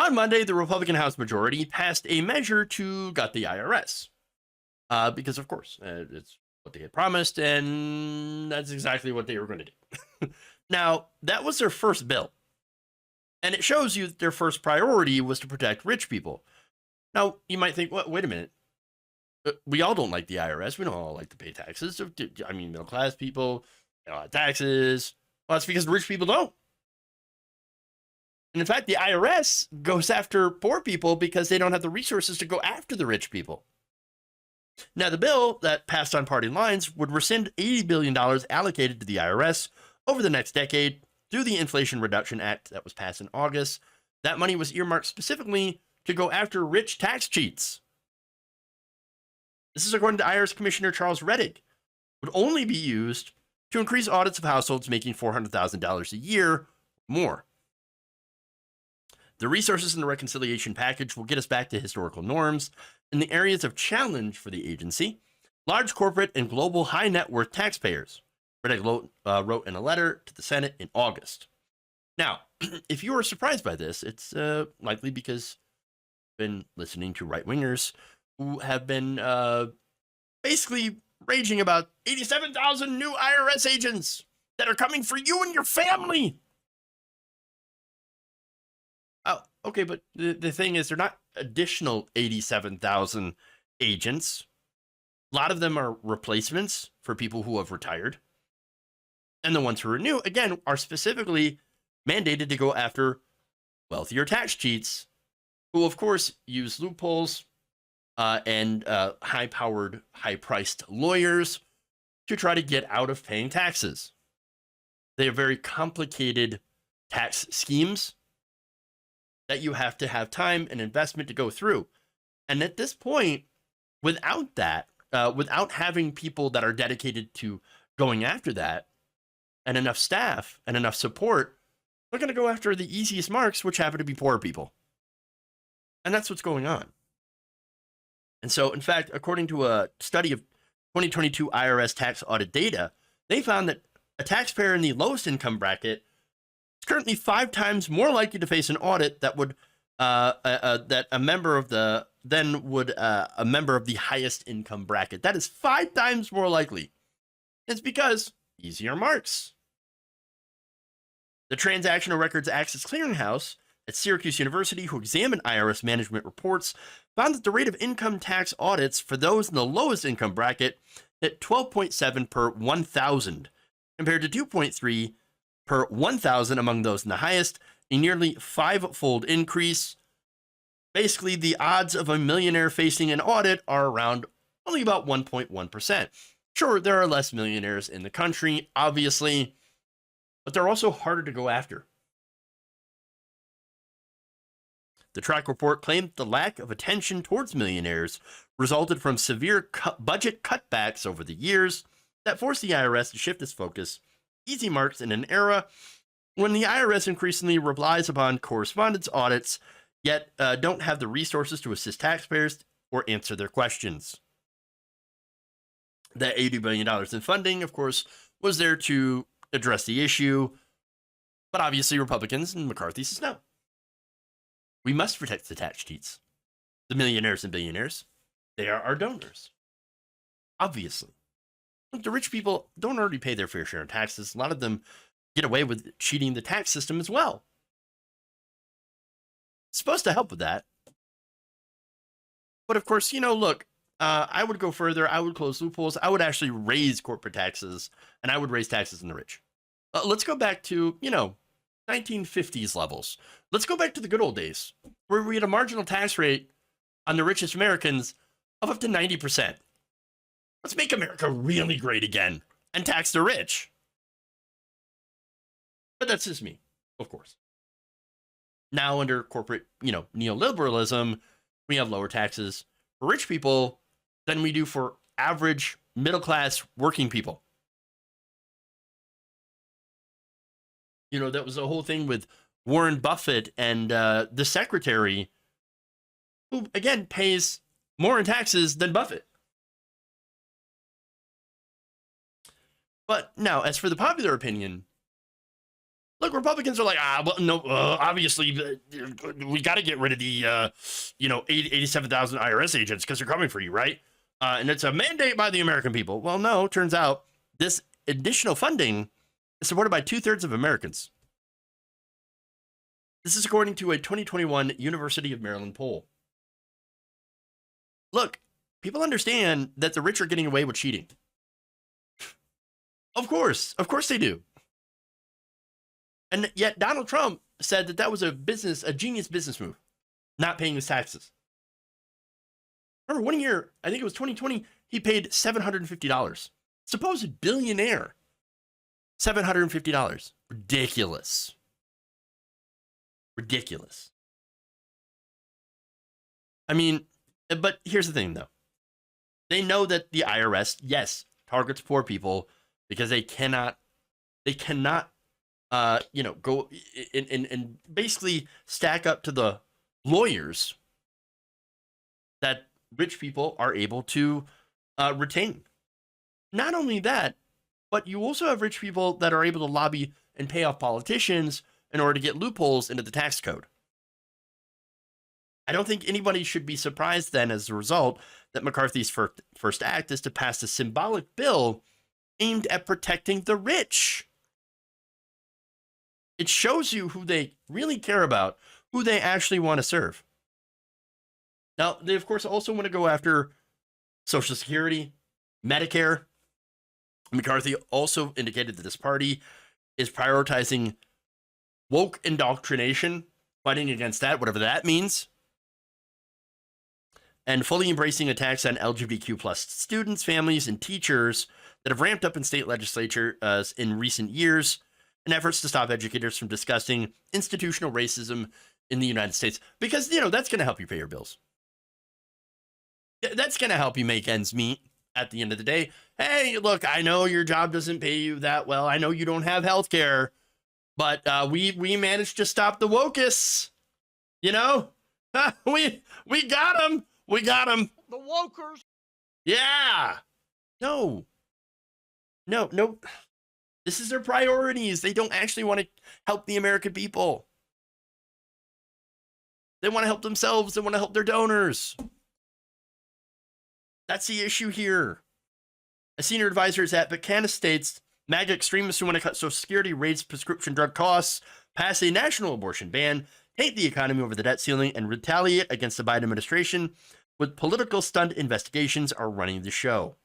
On Monday, the Republican House majority passed a measure to gut the IRS. Because, of course, it's what they had promised, and that's exactly what they were going to do. Now, that was their first bill. And it shows you that their first priority was to protect rich people. Now, you might think, well, wait a minute. We all don't like the IRS. We don't all like to pay taxes. I mean, middle class people, taxes. Well, that's because rich people don't. And in fact, the IRS goes after poor people because they don't have the resources to go after the rich people. Now, the bill that passed on party lines would rescind $80 billion allocated to the IRS over the next decade through the Inflation Reduction Act that was passed in August. That money was earmarked specifically to go after rich tax cheats. This is according to IRS Commissioner Charles Rettig. Would only be used to increase audits of households making $400,000 a year or more. The resources in the reconciliation package will get us back to historical norms in the areas of challenge for the agency: large corporate and global high net worth taxpayers. Rettig wrote in a letter to the Senate in August. Now, if you are surprised by this, it's likely because you've been listening to right-wingers who have been basically raging about 87,000 new IRS agents that are coming for you and your family. Oh, okay, but the thing is, they're not additional 87,000 agents. A lot of them are replacements for people who have retired. And the ones who are new, again, are specifically mandated to go after wealthier tax cheats, who, of course, use loopholes and high-powered, high-priced lawyers to try to get out of paying taxes. They have very complicated tax schemes that you have to have time and investment to go through. And at this point, without that, without having people that are dedicated to going after that, and enough staff and enough support, they're going to go after the easiest marks, which happen to be poor people. And that's what's going on. And so, in fact, according to a study of 2022 IRS tax audit data, they found that a taxpayer in the lowest income bracket is currently 5 times more likely to face an audit that would that a member of the a member of the highest income bracket. That is 5 times more likely. It's because easier marks. The Transactional Records Access Clearinghouse at Syracuse University, who examined IRS management reports, found that the rate of income tax audits for those in the lowest income bracket at 12.7 per 1,000, compared to 2.3 per 1,000 among those in the highest, a nearly 5-fold increase. Basically, the odds of a millionaire facing an audit are around only about 1.1%. Sure, there are less millionaires in the country, obviously, but they're also harder to go after. The track report claimed the lack of attention towards millionaires resulted from severe budget cutbacks over the years that forced the IRS to shift its focus easy marks in an era when the IRS increasingly relies upon correspondence audits, yet don't have the resources to assist taxpayers or answer their questions. That $80 billion in funding, of course, was there to address the issue, but obviously Republicans and McCarthy says no. We must protect the tax cheats. The millionaires and billionaires, they are our donors. Obviously. Look, the rich people don't already pay their fair share of taxes. A lot of them get away with cheating the tax system as well. It's supposed to help with that. But of course, look, I would go further. I would close loopholes. I would actually raise corporate taxes, and I would raise taxes on the rich. Let's go back to, 1950s levels. Let's go back to the good old days, where we had a marginal tax rate on the richest Americans of up to 90%. Let's make America really great again and tax the rich. But that's just me, of course. Now, under corporate, neoliberalism, we have lower taxes for rich people than we do for average middle-class working people. That was the whole thing with Warren Buffett and the secretary, who, again, pays more in taxes than Buffett. But now, as for the popular opinion, Look, Republicans are like, well, no, obviously, we got to get rid of the, 87,000 IRS agents because they're coming for you, right? And it's a mandate by the American people. Well, no, turns out this additional funding is supported by 2/3 of Americans. This is according to a 2021 University of Maryland poll. Look, people understand that the rich are getting away with cheating. Of course they do. And yet Donald Trump said that was a genius business move, not paying his taxes. Remember, one year, I think it was 2020, he paid $750. Supposed billionaire, $750. Ridiculous. I mean, but here's the thing, though. They know that the IRS, yes, targets poor people because they cannot go and basically stack up to the lawyers that rich people are able to retain. Not only that, but you also have rich people that are able to lobby and pay off politicians in order to get loopholes into the tax code. I don't think anybody should be surprised then as a result that McCarthy's first act is to pass a symbolic bill aimed at protecting the rich. It shows you who they really care about, who they actually want to serve. Now, they, of course, also want to go after Social Security, Medicare. McCarthy also indicated that this party is prioritizing woke indoctrination, fighting against that, whatever that means, and fully embracing attacks on LGBTQ plus students, families, and teachers that have ramped up in state legislature in recent years, in efforts to stop educators from discussing institutional racism in the United States. Because, that's going to help you pay your bills. That's going to help you make ends meet at the end of the day. Hey, look, I know your job doesn't pay you that well. I know you don't have health care, but we managed to stop the wokus. We got them. We got them. The wokers. Yeah. No. This is their priorities. They don't actually want to help the American people. They want to help themselves. They want to help their donors. That's the issue here. A senior advisor is at Buchanan states MAGA extremists who want to cut Social Security, raise prescription drug costs, pass a national abortion ban, hate the economy over the debt ceiling, and retaliate against the Biden administration with political stunt investigations are running the show.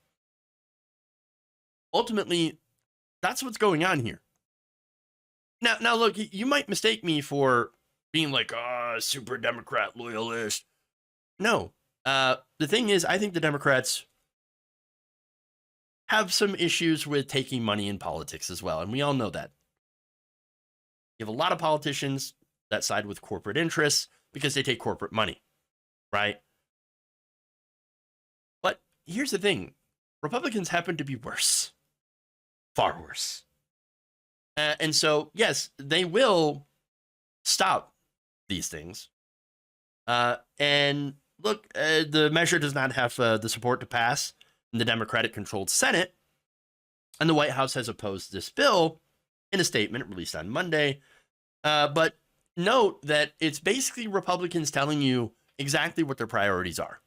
Ultimately, that's what's going on here. Now look, you might mistake me for being like, super Democrat loyalist. No. The thing is, I think the Democrats have some issues with taking money in politics as well, and we all know that. You have a lot of politicians that side with corporate interests because they take corporate money, right? But here's the thing. Republicans happen to be worse. Far worse. And so, yes, they will stop these things. And look, the measure does not have the support to pass in the Democratic-controlled Senate, and the White House has opposed this bill in a statement released on Monday. But note that it's basically Republicans telling you exactly what their priorities are.